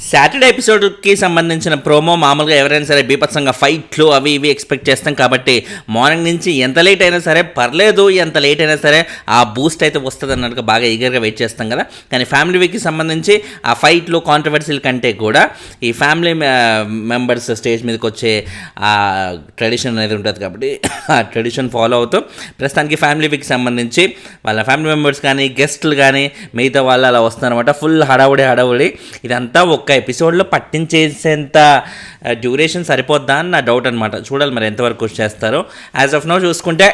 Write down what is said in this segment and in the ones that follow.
Saturday ఎపిసోడ్కి సంబంధించిన promo మామూలుగా ఎవరైనా సరే బీభత్సంగా ఫైట్లు అవి ఇవి ఎక్స్పెక్ట్ చేస్తాం కాబట్టి మార్నింగ్ నుంచి ఎంత లేట్ అయినా సరే పర్లేదు, ఎంత లేట్ అయినా సరే ఆ బూస్ట్ అయితే వస్తుంది అన్నట్టుగా బాగా ఈగర్గా వెయిట్ చేస్తాం కదా. కానీ ఫ్యామిలీ వీక్కి సంబంధించి ఆ ఫైట్లు కాంట్రవర్సీల కంటే కూడా ఈ ఫ్యామిలీ మెంబర్స్ స్టేజ్ మీదకి వచ్చే ఆ ట్రెడిషన్ అనేది ఉంటుంది కాబట్టి ఆ ట్రెడిషన్ ఫాలో అవుతూ ప్రస్తుతానికి ఫ్యామిలీ వీక్కి సంబంధించి వాళ్ళ ఫ్యామిలీ మెంబర్స్ కానీ గెస్ట్లు కానీ మిగతా వాళ్ళు అలా వస్తున్నారన్నమాట. ఫుల్ హడావుడి ఇదంతా ఒక్క ఎపిసోడ్లో పట్టించేసేంత డ్యూరేషన్ సరిపోద్దా అని నా డౌట్ అనమాట. చూడాలి మరి ఎంతవరకు చేస్తారో. యాజ్ ఆఫ్ నౌ చూసుకుంటే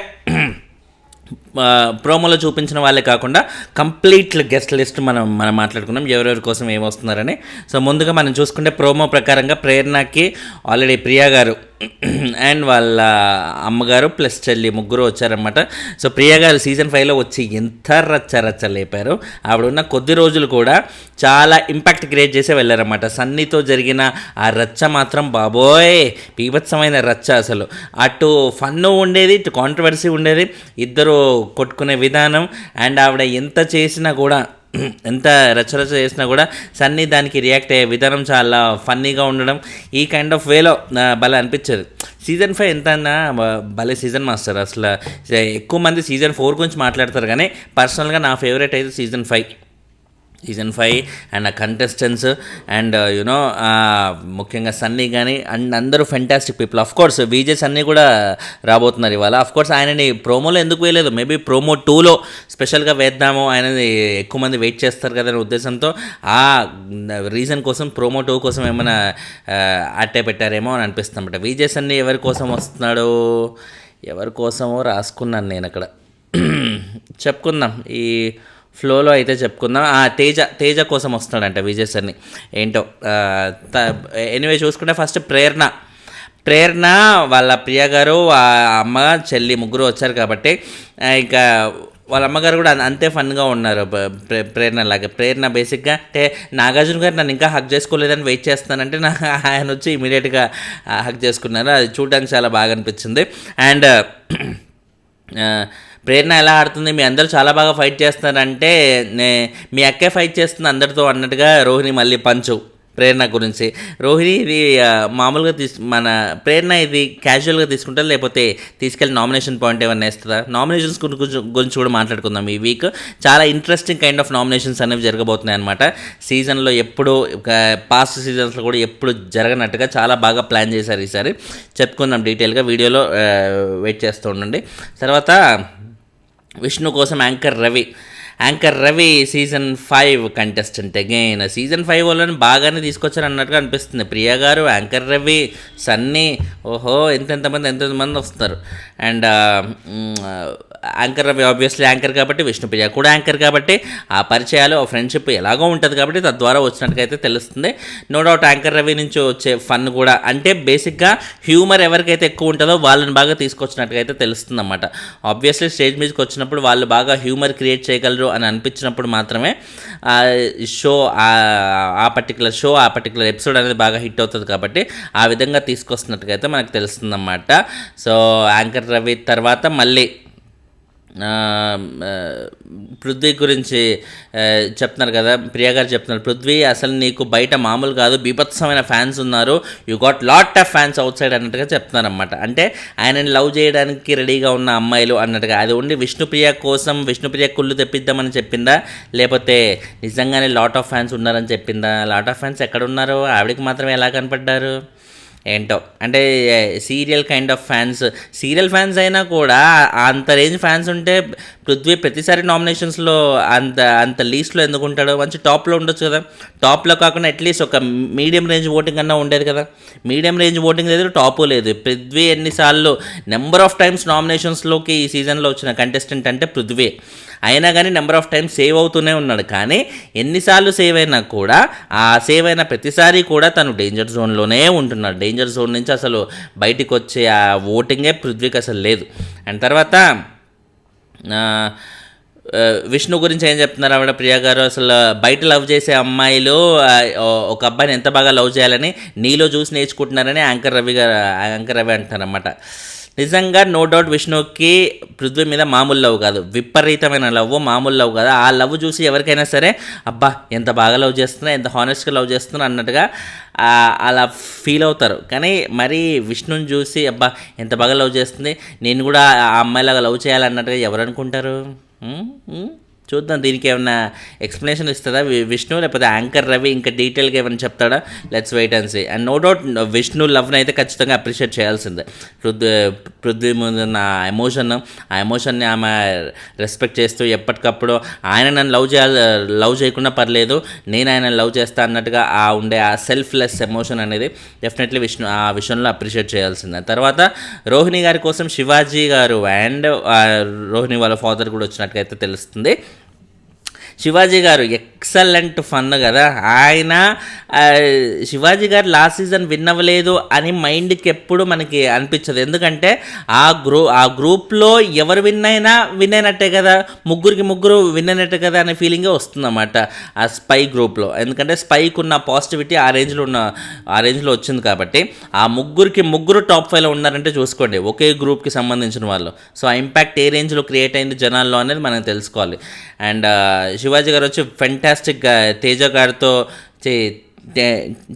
ప్రోమోలో చూపించిన వాళ్ళే కాకుండా కంప్లీట్ గెస్ట్ లిస్ట్ మనం మాట్లాడుకున్నాం ఎవరెవరి కోసం ఏమొస్తున్నారని. సో ముందుగా మనం చూసుకుంటే ప్రోమో ప్రకారంగా ప్రేరణకి ఆల్రెడీ ప్రియా గారు అండ్ వాళ్ళ అమ్మగారు ప్లస్ చెల్లి ముగ్గురు వచ్చారనమాట. సో ప్రియా గారు సీజన్ 5లో వచ్చి ఎంత రచ్చ లేపారు. ఆవిడ ఉన్న కొద్ది రోజులు కూడా చాలా ఇంపాక్ట్ క్రియేట్ చేసే వెళ్ళారన్నమాట. సన్నీతో జరిగిన ఆ రచ్చ మాత్రం బాబోయ్ బీభత్సమైన రచ్చ. అసలు అటు ఫన్ను ఉండేది, ఇటు కాంట్రవర్సీ ఉండేది, ఇద్దరు కొట్టుకునే విధానం అండ్ ఆవిడ ఎంత చేసినా కూడా ఎంత రచ్చరచ్చ చేసినా కూడా సన్నీ దానికి రియాక్ట్ అయ్యే విధానం చాలా ఫన్నీగా ఉండడం ఈ కైండ్ ఆఫ్ వేలో భలే అనిపించేది. సీజన్ 5 ఎంత అన్నా భలే సీజన్ మాస్టర్. అసలు ఎక్కువ మంది సీజన్ 4 గురించి మాట్లాడతారు కానీ పర్సనల్గా నా ఫేవరెట్ అయితే సీజన్ 5 అండ్ ఆ కంటెస్టెంట్స్ అండ్ యునో ముఖ్యంగా సన్నీ కానీ అండ్ అందరూ fantastic people. Of course Vijay Sunny కూడా రాబోతున్నారు ఇవాళ. ఆఫ్ కోర్స్ ఆయనని ప్రోమోలో ఎందుకు వేయలేదు, మేబీ ప్రోమో 2లో స్పెషల్గా వేద్దాము, ఆయనని ఎక్కువ మంది వెయిట్ చేస్తారు కదా అనే ఉద్దేశంతో ఆ రీజన్ కోసం ప్రోమో 2 కోసం ఏమైనా అట్టే పెట్టారేమో అని అనిపిస్తుంది. విజయ్ సన్నీ ఎవరి కోసం వస్తున్నాడో ఎవరి కోసమో రాసుకున్నాను నేను అక్కడ, చెప్పుకుందాం ఈ ఫ్లోలో అయితే చెప్పుకుందాం. తేజ కోసం వస్తున్నాడంట విజయ్ సన్ని. ఏంటో ఎనీవే చూసుకుంటే ఫస్ట్ ప్రేరణ వాళ్ళ ప్రియ గారు ఆ అమ్మ చెల్లి ముగ్గురు వచ్చారు కాబట్టి ఇక వాళ్ళ అమ్మగారు కూడా అంతే ఫన్గా ఉన్నారు ప్రేరణ లాగా. ప్రేరణ బేసిక్గా అంటే నాగార్జున గారు నన్ను ఇంకా హక్ చేసుకోలేదని వెయిట్ చేస్తానంటే ఆయన వచ్చి ఇమీడియట్గా హక్ చేసుకున్నారు. అది చూడడానికి చాలా బాగా అనిపించింది. అండ్ ప్రేరణ ఎలా ఆడుతుంది, మీ అందరూ చాలా బాగా ఫైట్ చేస్తున్నారంటే మీ అక్కే ఫైట్ చేస్తుంది అందరితో అన్నట్టుగా రోహిణి మళ్ళీ పంచు ప్రేరణ గురించి. రోహిణి ఇది మామూలుగా మన ప్రేరణ ఇది క్యాజువల్గా తీసుకుంటారా లేకపోతే తీసుకెళ్ళి నామినేషన్ పాయింట్ ఏమన్నా వేస్తుందా? నామినేషన్స్ గురించి కూడా మాట్లాడుకుందాం. ఈ వీక్ చాలా ఇంట్రెస్టింగ్ కైండ్ ఆఫ్ నామినేషన్స్ అనేవి జరగబోతున్నాయి అనమాట. సీజన్లో ఎప్పుడు పాస్ట్ సీజన్స్లో కూడా ఎప్పుడు జరగనట్టుగా చాలా బాగా ప్లాన్ చేశారు ఈసారి. చెప్పుకుందాం డీటెయిల్గా, వీడియోలో వెయిట్ చేస్తూ ఉండండి. తర్వాత విష్ణు కోసం anchor Ravi season 5 contestant again. Season 5 వాళ్ళని బాగానే తీసుకొచ్చారు అన్నట్టుగా అనిపిస్తుంది. ప్రియా గారు, యాంకర్ రవి, సన్నీ, ఓహో ఎంతమంది వస్తున్నారు. And anchor Ravi obviously anchor కాబట్టి, విష్ణుప్రియ కూడా యాంకర్ కాబట్టి ఆ పరిచయాలు ఆ ఫ్రెండ్షిప్ ఎలాగో ఉంటుంది కాబట్టి తద్వారా వచ్చినట్టుకైతే తెలుస్తుంది. నో డౌట్ యాంకర్ రవి నుంచి వచ్చే ఫన్ కూడా అంటే బేసిక్గా హ్యూమర్ ఎవరికైతే ఎక్కువ ఉంటుందో వాళ్ళని బాగా తీసుకొచ్చినట్టుగా అయితే తెలుస్తుంది అన్నమాట. ఆబ్వియస్లీ స్టేజ్ మీదకి వచ్చినప్పుడు వాళ్ళు బాగా హ్యూమర్ క్రియేట్ చేయగలరు అని అనిపించినప్పుడు మాత్రమే షో ఆ పర్టికులర్ ఎపిసోడ్ అనేది బాగా హిట్ అవుతుంది కాబట్టి ఆ విధంగా తీసుకొస్తున్నట్టుగా అయితే మనకు తెలుస్తుందన్నమాట. సో యాంకర్ రవి తర్వాత మళ్ళీ పృథ్వీ గురించి చెప్తున్నారు కదా, ప్రియా గారు చెప్తున్నారు, పృథ్వీ అసలు నీకు బయట మామూలు కాదు, బీభత్సమైన ఫ్యాన్స్ ఉన్నారు, you got lot of fans out side అన్నట్టుగా చెప్తున్నారు అనమాట. అంటే ఆయనని లవ్ చేయడానికి రెడీగా ఉన్న అమ్మాయిలు అన్నట్టుగా. అది ఉండి విష్ణుప్రియ కోసం విష్ణుప్రియ కుళ్ళు తెప్పిద్దామని చెప్పిందా లేకపోతే నిజంగానే లాట్ ఆఫ్ ఫ్యాన్స్ ఉన్నారని చెప్పిందా? లాట్ ఆఫ్ ఫ్యాన్స్ ఎక్కడ ఉన్నారు, ఆవిడకి మాత్రమే ఎలా కనపడ్డారు ఏంటో. అంటే serial kind of fans, serial fans అయినా కూడా అంత రేంజ్ ఫ్యాన్స్ ఉంటే పృథ్వీ ప్రతిసారి నామినేషన్స్లో అంత లీస్ట్లో ఎందుకు ఉంటాడు? మంచి టాప్లో ఉండొచ్చు కదా. టాప్లో కాకుండా అట్లీస్ట్ ఒక మీడియం రేంజ్ ఓటింగ్ అన్నా ఉండేది కదా. మీడియం రేంజ్ ఓటింగ్ లేదు, టాపు లేదు. పృథ్వీ ఎన్నిసార్లు నెంబర్ ఆఫ్ టైమ్స్ నామినేషన్స్లోకి ఈ సీజన్లో వచ్చిన కంటెస్టెంట్ అంటే పృథ్వీ. అయినా కానీ నెంబర్ ఆఫ్ టైమ్స్ సేవ్ అవుతూనే ఉన్నాడు. కానీ ఎన్నిసార్లు సేవ్ అయినా కూడా ఆ సేవ్ అయిన ప్రతిసారి కూడా తను డేంజర్ జోన్లోనే ఉంటున్నాడు. డేంజర్ జోన్ నుంచి అసలు బయటికి వచ్చే ఆ ఓటింగే పృథ్వీకి అసలు లేదు. అండ్ తర్వాత విష్ణు గురించి ఏం చెప్తున్నారు ఆవిడ ప్రియా గారు, అసలు బయట లవ్ చేసే అమ్మాయిలు ఒక అబ్బాయిని ఎంత బాగా లవ్ చేయాలని నీలో చూసి నేర్చుకుంటున్నారని యాంకర్ రవి అంటున్నారన్నమాట. నిజంగా నో డౌట్ విష్ణుకి పృథ్వీ మీద మామూలు లవ్ కాదు, విపరీతమైన లవ్, మామూలు లవ్ కాదు. ఆ లవ్ చూసి ఎవరికైనా సరే అబ్బా ఎంత బాగా లవ్ చేస్తున్నా, ఎంత హానెస్ట్గా లవ్ చేస్తున్నా అన్నట్టుగా అలా ఫీల్ అవుతారు. కానీ మరి విష్ణుని చూసి అబ్బా ఎంత బాగా లవ్ చేస్తుంది, నేను కూడా ఆ అమ్మాయిలాగా లవ్ చేయాలన్నట్టుగా ఎవరు అనుకుంటారు? చూద్దాం దీనికి ఏమైనా ఎక్స్ప్లెనేషన్ ఇస్తుందా విష్ణు, లేకపోతే యాంకర్ రవి ఇంకా డీటెయిల్గా ఏమైనా చెప్తాడా? Let's wait and see. And no doubt Vishnu లవ్ని అయితే ఖచ్చితంగా అప్రిషియేట్ చేయాల్సిందే. పృథ్వీ ముందు ఆ ఎమోషన్ని ఆమె రెస్పెక్ట్ చేస్తూ ఎప్పటికప్పుడు ఆయన నన్ను లవ్ చేయకుండా పర్లేదు, నేను ఆయన లవ్ చేస్తా అన్నట్టుగా ఉండే ఆ సెల్ఫ్లెస్ ఎమోషన్ అనేది డెఫినెట్లీ విష్ణు ఆ విషయంలో అప్రిషియేట్ చేయాల్సిందే. తర్వాత రోహిణి గారి కోసం శివాజీ గారు అండ్ రోహిణి వాళ్ళ ఫాదర్ కూడా వచ్చినట్టుగా తెలుస్తుంది. శివాజీ గారు ఎక్సలెంట్ ఫన్ కదా ఆయన. శివాజీ గారు లాస్ట్ సీజన్ విన్ అవ్వలేదు అని మైండ్కి ఎప్పుడు మనకి అనిపించదు, ఎందుకంటే ఆ గ్రూప్లో ఎవరు విన్ అయినట్టే కదా, ముగ్గురు విన్ అయినట్టే కదా అనే ఫీలింగే వస్తుందన్నమాట ఆ స్పై గ్రూప్లో. ఎందుకంటే స్పైకి ఉన్న పాజిటివిటీ ఆ రేంజ్లో వచ్చింది కాబట్టి ఆ ముగ్గురు టాప్ 5లో ఉన్నారంటే చూసుకోండి, ఒకే గ్రూప్కి సంబంధించిన వాళ్ళు. సో ఆ ఇంపాక్ట్ ఏ రేంజ్లో క్రియేట్ అయింది జనాల్లో అనేది మనం తెలుసుకోవాలి. అండ్ శివాజీ గారు వచ్చి ఫెంటాస్టిక్గా తేజ గారితో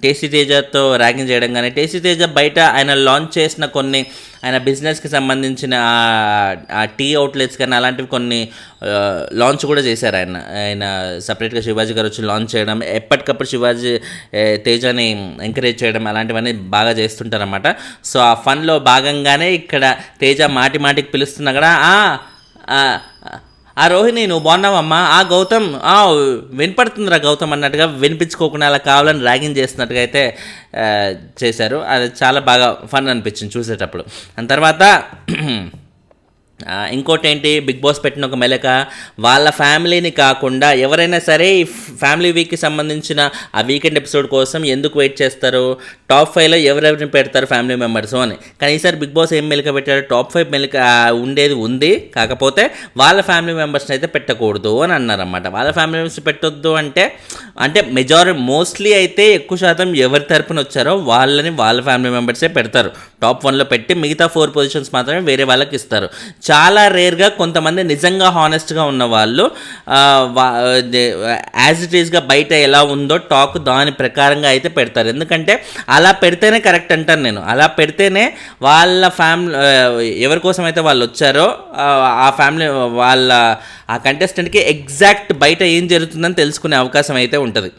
టేస్టీ తేజతో ర్యాగింగ్ చేయడం కానీ, టేస్టీ తేజ బయట ఆయన లాంచ్ చేసిన కొన్ని ఆయన బిజినెస్కి సంబంధించిన ఆ టీ అవుట్లెట్స్ కానీ అలాంటివి కొన్ని లాంచ్ కూడా చేశారు ఆయన సపరేట్గా. శివాజీ గారు వచ్చి లాంచ్ చేయడం, ఎప్పటికప్పుడు శివాజీ తేజని ఎంకరేజ్ చేయడం అలాంటివన్నీ బాగా చేస్తుంటారన్నమాట. సో ఆ ఫన్లో భాగంగానే ఇక్కడ తేజ మాటికి పిలుస్తున్నా కూడా ఆ రోహిణి నువ్వు బాగున్నావమ్మా, గౌతమ్ వినపడుతుందిరా గౌతమ్ అన్నట్టుగా వినిపించుకోకుండా అలా కావాలని ర్యాగింగ్ చేస్తున్నట్టుగా అయితే చేశారు. అది చాలా బాగా ఫన్ అనిపించింది చూసేటప్పుడు. దాని తర్వాత ఇంకోటి ఏంటి, బిగ్ బాస్ పెట్టిన ఒక మెలక, వాళ్ళ ఫ్యామిలీని కాకుండా ఎవరైనా సరే ఈ ఫ్యామిలీ వీక్కి సంబంధించిన ఆ వీకెండ్ ఎపిసోడ్ కోసం ఎందుకు వెయిట్ చేస్తారు, టాప్ 5లో ఎవరెవరిని పెడతారు ఫ్యామిలీ మెంబర్స్ అని. కానీ ఈసారి బిగ్ బాస్ ఏం మెలక పెట్టారు, టాప్ 5 మెలక ఉంది, కాకపోతే వాళ్ళ ఫ్యామిలీ మెంబర్స్ని అయితే పెట్టకూడదు అని అన్నారన్నమాట. వాళ్ళ ఫ్యామిలీ మెంబర్స్ పెట్టొద్దు అంటే మోస్ట్లీ అయితే ఎక్కువ శాతం ఎవరి తరపున వచ్చారో వాళ్ళ ఫ్యామిలీ మెంబర్సే పెడతారు టాప్ 1లో పెట్టి, మిగతా 4 పొజిషన్స్ మాత్రమే వేరే వాళ్ళకి ఇస్తారు. చాలా రేర్గా కొంతమంది నిజంగా హానెస్ట్గా ఉన్న వాళ్ళు యాజ్ ఇట్ ఈస్గా బయట ఎలా ఉందో టాక్ దాని ప్రకారంగా అయితే పెడతారు. ఎందుకంటే అలా పెడితేనే కరెక్ట్ అంటాను నేను. అలా పెడితేనే వాళ్ళ ఫ్యామిలీ ఎవరి కోసం అయితే వాళ్ళు వచ్చారో ఆ ఫ్యామిలీ వాళ్ళ ఆ కంటెస్టెంట్కి ఎగ్జాక్ట్ బయట ఏం జరుగుతుందని తెలుసుకునే అవకాశం అయితే ఉంటుంది.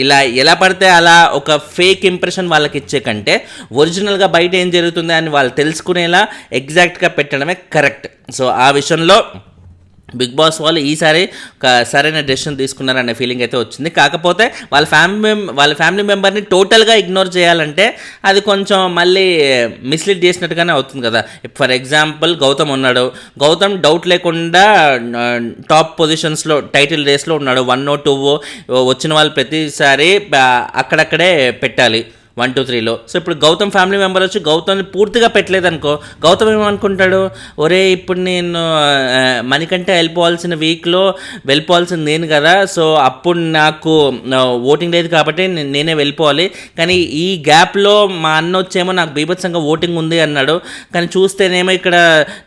ఇలా ఎలా పడితే అలా ఒక ఫేక్ ఇంప్రెషన్ వాళ్ళకి ఇచ్చే కంటే ఒరిజినల్గా బయట ఏం జరుగుతుంది అని వాళ్ళు తెలుసుకునేలా ఎగ్జాక్ట్గా పెట్టడమే కరెక్ట్. సో ఆ విషయంలో బిగ్ బాస్ వాళ్ళు ఈసారి ఒక సరైన డెసిషన్ తీసుకున్నారనే ఫీలింగ్ అయితే వచ్చింది. కాకపోతే వాళ్ళ ఫ్యామిలీ మెంబర్ని టోటల్గా ఇగ్నోర్ చేయాలంటే అది కొంచెం మళ్ళీ మిస్లీడ్ చేసినట్టుగానే అవుతుంది కదా. ఫర్ ఎగ్జాంపుల్ గౌతమ్ ఉన్నాడు, గౌతమ్ డౌట్ లేకుండా టాప్ పొజిషన్స్లో టైటిల్ రేస్లో ఉన్నాడు. 1 or 2 వచ్చిన వాళ్ళు ప్రతిసారి అక్కడక్కడే పెట్టాలి 1, 2, 3లో. సో ఇప్పుడు గౌతమ్ ఫ్యామిలీ మెంబర్ వచ్చి గౌతమ్ని పూర్తిగా పెట్టలేదనుకో, గౌతమ్ ఏమనుకుంటాడు, ఒరే ఇప్పుడు నేను మనకంటే వెళ్ళిపోవాల్సింది నేను కదా, సో అప్పుడు నాకు ఓటింగ్ లేదు కాబట్టి నేనే వెళ్ళిపోవాలి. కానీ ఈ గ్యాప్లో మా అన్న వచ్చేమో నాకు బీభత్సంగా ఓటింగ్ ఉంది అన్నాడు, కానీ చూస్తేనేమో ఇక్కడ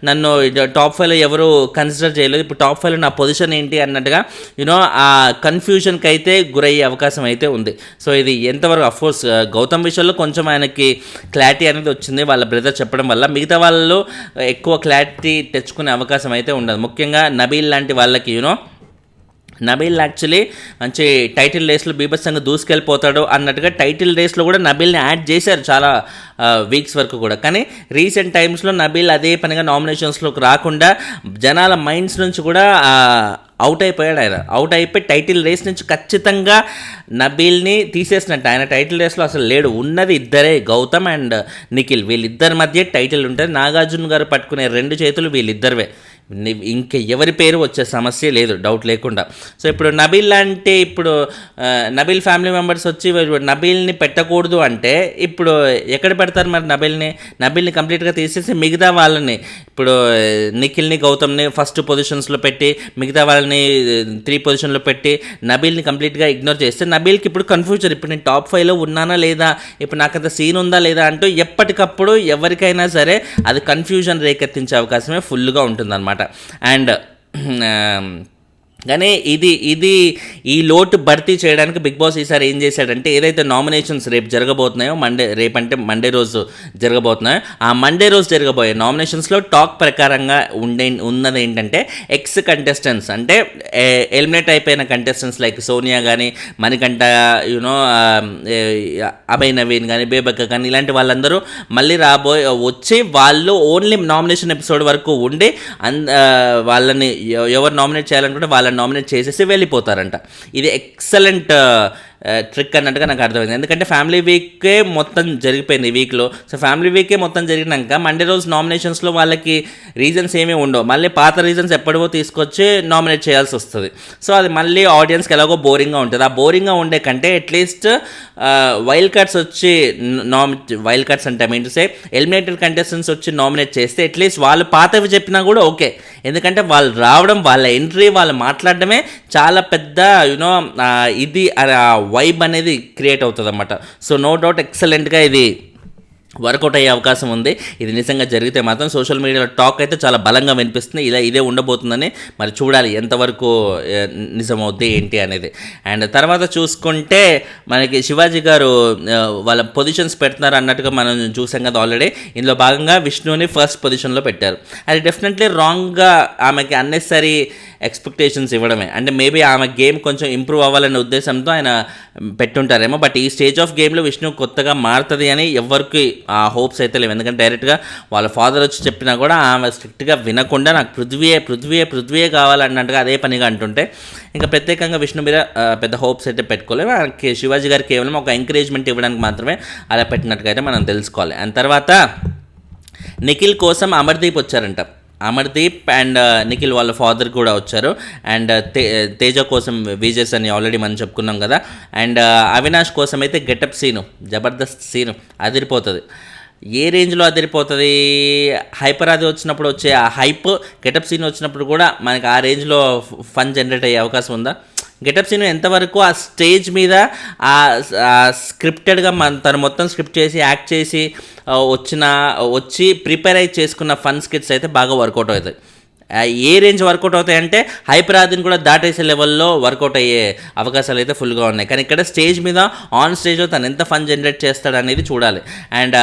నన్ను టాప్ 5లో ఎవరు కన్సిడర్ చేయలేదు, ఇప్పుడు టాప్ 5లో నా పొజిషన్ ఏంటి అన్నట్టుగా ఆ కన్ఫ్యూజన్కి అయితే గురయ్యే అవకాశం అయితే ఉంది. సో ఇది ఎంతవరకు అఫ్కోర్స్ గౌతమ్ విషయంలో కొంచెం ఆయనకి క్లారిటీ అనేది వచ్చింది వాళ్ళ బ్రదర్ చెప్పడం వల్ల, మిగతా వాళ్ళు ఎక్కువ క్లారిటీ తెచ్చుకునే అవకాశం అయితే ఉండదు. ముఖ్యంగా నబీల్ లాంటి వాళ్ళకి నబీల్ యాక్చువల్లీ మంచి టైటిల్ రేస్లో బీభత్సంగా దూసుకెళ్ళిపోతాడు అన్నట్టుగా టైటిల్ రేస్లో కూడా నబీల్ని యాడ్ చేశారు చాలా వీక్స్ వరకు కూడా. కానీ రీసెంట్ టైమ్స్లో నబీల్ అదే పనిగా నామినేషన్స్లోకి రాకుండా జనాల మైండ్స్ నుంచి కూడా అవుట్ అయిపోయాడు. ఆయన అవుట్ అయిపోయి టైటిల్ రేస్ నుంచి ఖచ్చితంగా నబీల్ని తీసేసినట్టు. ఆయన టైటిల్ రేస్లో అసలు లేడు, ఉన్నది ఇద్దరే, గౌతమ్ అండ్ నిఖిల్. వీళ్ళిద్దరి మధ్య టైటిల్ ఉంటుంది. నాగార్జున గారు పట్టుకునే 2 చేతులు వీళ్ళిద్దరివే. ఇంక ఎవరి పేరు వచ్చే సమస్య లేదు, డౌట్ లేకుండా. సో ఇప్పుడు నబీల్ అంటే ఇప్పుడు నబీల్ ఫ్యామిలీ మెంబర్స్ వచ్చి నబీల్ని పెట్టకూడదు అంటే ఇప్పుడు ఎక్కడ పెడతారు మరి? నబీల్ని కంప్లీట్గా తీసేసి మిగతా వాళ్ళని ఇప్పుడు నిఖిల్ని గౌతమ్ని ఫస్ట్ పొజిషన్స్లో పెట్టి మిగతా వాళ్ళని 3 పొజిషన్లో పెట్టి నబీల్ని కంప్లీట్గా ఇగ్నోర్ చేస్తే నబీల్కి ఇప్పుడు కన్ఫ్యూజన్, ఇప్పుడు నేను టాప్ 5లో ఉన్నానా లేదా, ఇప్పుడు నాకు అంత సీన్ ఉందా లేదా అంటూ ఎప్పటికప్పుడు ఎవరికైనా సరే అది కన్ఫ్యూజన్ రేకెత్తించే అవకాశమే ఫుల్గా ఉంటుందన్నమాట. అండ్ కానీ ఇది ఈ లోటు భర్తీ చేయడానికి బిగ్ బాస్ ఈసారి ఏం చేశాడంటే, ఏదైతే నామినేషన్స్ రేపు జరగబోతున్నాయో రేపంటే మండే రోజు జరగబోతున్నాయో, ఆ మండే రోజు జరగబోయే నామినేషన్స్లో టాక్ ప్రకారంగా ఉన్నది ఏంటంటే ఎక్స్ కంటెస్టెంట్స్, అంటే ఎలిమినేట్ అయిపోయిన కంటెస్టెంట్స్ లైక్ సోనియా కానీ, మణికంఠ, అభయ్ నవీన్ కానీ, బేబక్క కానీ, ఇలాంటి వాళ్ళందరూ మళ్ళీ వచ్చి వాళ్ళు ఓన్లీ నామినేషన్ ఎపిసోడ్ వరకు ఉండి వాళ్ళని ఎవరు నామినేట్ చేయాలనుకుంటే వాళ్ళని నామినేట్ చేసేసి వెళ్ళిపోతారంట. ఇది ఎక్సలెంట్ ట్రిక్ అన్నట్టుగా నాకు అర్థమైంది. ఎందుకంటే ఫ్యామిలీ వీకే మొత్తం జరిగిపోయింది ఈ వీక్లో. సో ఫ్యామిలీ వీకే మొత్తం జరిగినాక మండే రోజు నామినేషన్స్లో వాళ్ళకి రీజన్స్ ఏమీ ఉండవు, మళ్ళీ పాత రీజన్స్ ఎప్పటివో తీసుకొచ్చి నామినేట్ చేయాల్సి వస్తుంది. సో అది మళ్ళీ ఆడియన్స్కి ఎలాగో బోరింగ్గా ఉంటుంది. ఆ బోరింగ్గా ఉండే కంటే అట్లీస్ట్ వైల్డ్ కార్డ్స్ వచ్చి వైల్డ్ కార్డ్స్ అంటే mean to say eliminated contestants వచ్చి నామినేట్ చేస్తే అట్లీస్ట్ వాళ్ళు పాతవి చెప్పినా కూడా ఓకే. ఎందుకంటే వాళ్ళు రావడం, వాళ్ళ ఎంట్రీ, వాళ్ళు మాట్లాడడమే చాలా పెద్ద ఇది వైబ్ అనేది క్రియేట్ అవుతుంది అన్నమాట. సో నో డౌట్ ఎక్సలెంట్గా ఇది వర్కౌట్ అయ్యే అవకాశం ఉంది. ఇది నిజంగా జరిగితే మాత్రం సోషల్ మీడియాలో టాక్ అయితే చాలా బలంగా వినిపిస్తుంది. ఇదే ఉండబోతుందని మరి చూడాలి ఎంతవరకు నిజమవుద్ది ఏంటి అనేది. అండ్ తర్వాత చూసుకుంటే మనకి శివాజీ గారు వాళ్ళ పొజిషన్స్ పెడుతున్నారు అన్నట్టుగా మనం చూసాం కదా ఆల్రెడీ. ఇందులో భాగంగా విష్ణుని ఫస్ట్ పొజిషన్లో పెట్టారు. అది డెఫినెట్లీ రాంగ్గా ఆమెకి అన్నెసరీ ఎక్స్పెక్టేషన్స్ ఇవ్వడమే. అంటే మేబీ ఆమె గేమ్ కొంచెం ఇంప్రూవ్ అవ్వాలనే ఉద్దేశంతో ఆయన పెట్టుంటారేమో. బట్ ఈ స్టేజ్ ఆఫ్ గేమ్లో విష్ణు కొత్తగా మారుతుంది అని ఎవరికి ఆ హోప్స్ అయితే లేవు. ఎందుకంటే డైరెక్ట్గా వాళ్ళ ఫాదర్ వచ్చి చెప్పినా కూడా ఆమె స్ట్రిక్ట్గా వినకుండా నాకు పృథ్వీయే కావాలన్నట్టుగా అదే పనిగా అంటుంటే ఇంకా ప్రత్యేకంగా విష్ణు మీద పెద్ద హోప్స్ అయితే పెట్టుకోలేము. శివాజీ గారు కేవలం ఒక ఎంకరేజ్మెంట్ ఇవ్వడానికి మాత్రమే అలా పెట్టినట్టుగా అయితే మనం తెలుసుకోవాలి. అండ్ తర్వాత నిఖిల్ కోసం అమర్దీప్ వచ్చారంట. అమర్దీప్ అండ్ నిఖిల్ వాళ్ళ ఫాదర్ కూడా వచ్చారు. అండ్ తేజ కోసం విజేస్ అని ఆల్రెడీ మనం చెప్పుకున్నాం కదా. అండ్ అవినాష్ కోసం అయితే గెటప్ సీను, జబర్దస్త్ సీను అదిరిపోతుంది. ఏ రేంజ్లో అదిరిపోతుంది, హైపర్ అది వచ్చినప్పుడు వచ్చే ఆ హైప్, గెటప్ సీన్ వచ్చినప్పుడు కూడా మనకి ఆ రేంజ్లో ఫన్ జనరేట్ అయ్యే అవకాశం ఉందా? గెటప్ సీన్ ఎంతవరకు ఆ స్టేజ్ మీద స్క్రిప్టెడ్గా తను మొత్తం స్క్రిప్ట్ చేసి యాక్ట్ చేసి వచ్చి ప్రిపేర్ అయి చేసుకున్న ఫన్ స్కిట్స్ అయితే బాగా వర్కౌట్ అవుతాయి. ఏ రేంజ్ వర్కౌట్ అవుతాయంటే హైపర్ ఆదిని కూడా దాటేసే లెవెల్లో వర్కౌట్ అయ్యే అవకాశాలు అయితే ఫుల్గా ఉన్నాయి. కానీ ఇక్కడ స్టేజ్ మీద ఆన్ స్టేజ్లో తను ఎంత ఫన్ జనరేట్ చేస్తాడు అనేది చూడాలి. అండ్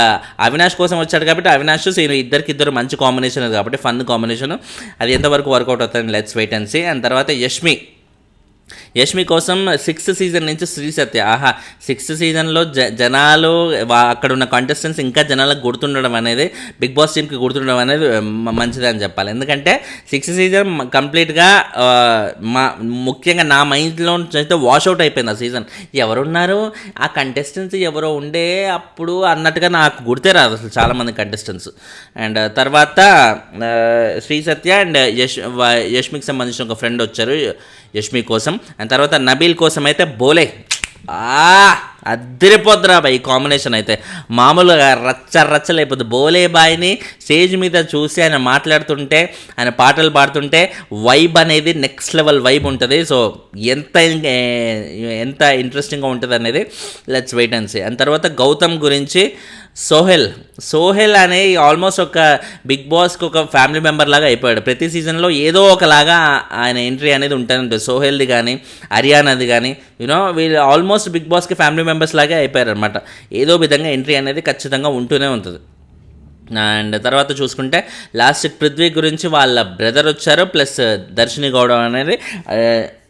అవినాష్ కోసం వచ్చాడు కాబట్టి అవినాష్ సీను ఇద్దరు మంచి కాంబినేషన్ కాబట్టి ఫన్ కాంబినేషన్, అది ఎంతవరకు వర్కౌట్ అవుతుంది let's wait and see. And తర్వాత యష్మి కోసం 6th సీజన్ నుంచి శ్రీ సత్య, 6th సీజన్లో జనాలు అక్కడ ఉన్న కంటెస్టెంట్స్ ఇంకా జనాలకు గుర్తుండడం అనేది, బిగ్ బాస్ టీమ్కి గుర్తుండడం అనేది మంచిది అని చెప్పాలి. ఎందుకంటే 6th సీజన్ కంప్లీట్గా ముఖ్యంగా నా మైండ్లో అయితే వాష్అవుట్ అయిపోయింది ఆ సీజన్. ఎవరున్నారు ఆ కంటెస్టెంట్స్, ఎవరో ఉండే అప్పుడు అన్నట్టుగా నాకు గుర్తే రాదు అసలు చాలామంది కంటెస్టెంట్స్. అండ్ తర్వాత శ్రీ సత్య అండ్ యష్మికి సంబంధించిన ఒక ఫ్రెండ్ వచ్చారు యష్మి కోసం. అండ్ తర్వాత నబీల్ కోసం అయితే బోలే, అద్దరిపోద్దురా బాయ్. ఈ కాంబినేషన్ అయితే మామూలుగా రచ్చలేకపోద్ది. బోలే బాయ్ని స్టేజ్ మీద చూసి ఆయన మాట్లాడుతుంటే, ఆయన పాటలు పాడుతుంటే వైబ్ అనేది నెక్స్ట్ లెవెల్ వైబ్ ఉంటుంది. సో ఎంత ఇంట్రెస్టింగ్గా ఉంటుంది అనేది let's wait and see. And తర్వాత గౌతమ్ గురించి సోహెల్ అనే ఆల్మోస్ట్ ఒక బిగ్ బాస్కి ఒక ఫ్యామిలీ మెంబర్ లాగా అయిపోయాడు. ప్రతి సీజన్లో ఏదో ఒకలాగా ఆయన ఎంట్రీ అనేది ఉంటుంది. సోహెల్ది కానీ హర్యానాది కానీ వీళ్ళు ఆల్మోస్ట్ బిగ్ బాస్కి ఫ్యామిలీ మెంబర్స్ లాగే అయిపోయారు అనమాట. ఏదో విధంగా ఎంట్రీ అనేది ఖచ్చితంగా ఉంటూనే ఉంటుంది. అండ్ తర్వాత చూసుకుంటే లాస్ట్ పృథ్వీ గురించి వాళ్ళ బ్రదర్ వచ్చారు, ప్లస్ దర్శిని గౌడ అనేది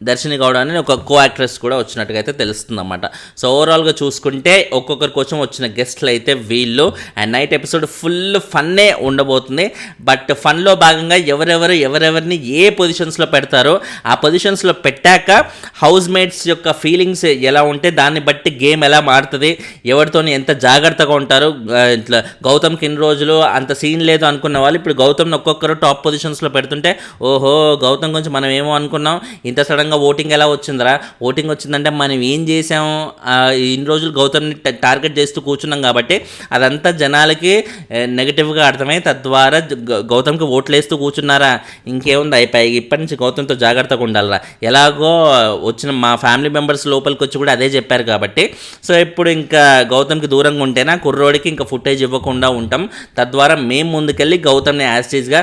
దర్శిని గౌడ అని ఒక కో యాక్ట్రెస్ కూడా వచ్చినట్టుగా అయితే తెలుస్తుంది అన్నమాట. సో ఓవరాల్గా చూసుకుంటే ఒక్కొక్కరి కోసం వచ్చిన గెస్ట్లు అయితే వీళ్ళు. అండ్ నైట్ ఎపిసోడ్ ఫుల్ ఫన్నే ఉండబోతుంది. బట్ ఫన్లో భాగంగా ఎవరెవరిని ఏ పొజిషన్స్లో పెడతారో ఆ పొజిషన్స్లో పెట్టాక హౌస్ మేట్స్ యొక్క ఫీలింగ్స్ ఎలా ఉంటే దాన్ని బట్టి గేమ్ ఎలా మారుతుంది, ఎవరితో ఎంత జాగ్రత్తగా ఉంటారు. ఇట్లా గౌతమ్కి ఇన్ని రోజులు అంత సీన్ లేదు అనుకున్న వాళ్ళు ఇప్పుడు గౌతమ్ని ఒక్కొక్కరు టాప్ పొజిషన్స్లో పెడుతుంటే ఓహో గౌతమ్ గురించి మనం ఏమో అనుకున్నాం, ఇంత సడన్గా ఓటింగ్ ఎలా వచ్చిందిరా, ఓటింగ్ వచ్చిందంటే మనం ఏం చేసాము, ఇన్ని రోజులు గౌతమ్ని టార్గెట్ చేస్తూ కూర్చున్నాం కాబట్టి అదంతా జనాలకి నెగిటివ్గా అర్థమై తద్వారా గౌతమ్కి ఓట్లు వేస్తూ కూర్చున్నారా, ఇంకేముంది అయిపోయి ఇప్పటి నుంచి గౌతమ్తో జాగ్రత్తగా ఉండాలరా. ఎలాగో వచ్చిన మా ఫ్యామిలీ మెంబర్స్ లోపలికి వచ్చి కూడా అదే చెప్పారు కాబట్టి సో ఇప్పుడు ఇంకా గౌతమ్కి దూరంగా ఉంటేనా కుర్రోడికి ఇంకా ఫుటేజ్ ఇవ్వకుండా ఉంటాం. తద్వారా మేము ముందుకెళ్ళి గౌతమ్ని యాస్టేజ్గా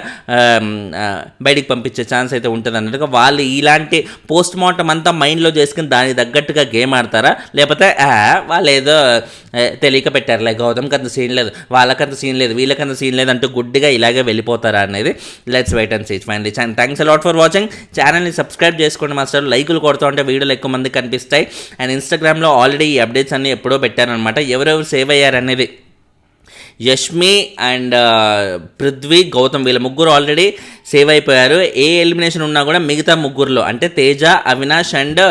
బయటికి పంపించే ఛాన్స్ అయితే ఉంటుంది అన్నట్టుగా వాళ్ళు ఇలాంటి పోస్ట్ మార్టం అంతా మైండ్లో చేసుకుని దానికి తగ్గట్టుగా గేమ్ ఆడతారా, లేకపోతే వాళ్ళు ఏదో తెలియక పెట్టారులే గౌతమ్కి అంత సీన్ లేదు, వాళ్ళకంత సీన్ లేదు, వీళ్ళకంత సీన్ లేదు అంటూ గుడ్డిగా ఇలాగే వెళ్ళిపోతారా అనేది let's wait and see finally. Thanks a lot for watching. ఛానల్ని సబ్స్క్రైబ్ చేసుకోండి మాస్టర్. లైకులు కొడుతూ ఉంటే వీడియోలు ఎక్కువ మంది కనిపిస్తాయి. అండ్ ఇన్స్టాగ్రామ్లో ఆల్రెడీ ఈ అప్డేట్స్ అన్నీ ఎప్పుడో పెట్టారనమాట. ఎవరెవరు సేవ్ అయ్యారనేది యష్మి అండ్ పృథ్వీ, గౌతమ్ వీళ్ళ ముగ్గురు ఆల్రెడీ సేవ్ అయిపోయారు. ఏ ఎలిమినేషన్ ఉన్నా కూడా మిగతా ముగ్గురులో అంటే తేజ, అవినాష్ అండ్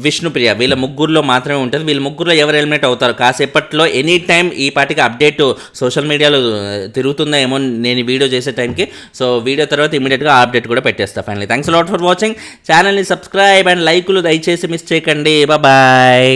విష్ణుప్రియ వీళ్ళ ముగ్గురులో మాత్రమే ఉంటుంది. వీళ్ళ ముగ్గురులో ఎవరు ఎలిమినేట్ అవుతారు కాసేపట్లో ఎనీ టైం ఈ పాటికి అప్డేట్ సోషల్ మీడియాలో తిరుగుతుందా ఏమో నేను వీడియో చేసే టైంకి. సో వీడియో తర్వాత ఇమీడియట్గా ఆ అప్డేట్ కూడా పెట్టేస్తాను. Finally thanks a lot for watching. ఛానల్ని సబ్స్క్రైబ్ అండ్ లైకులు దయచేసి మిస్ చేయకండి. బాయ్.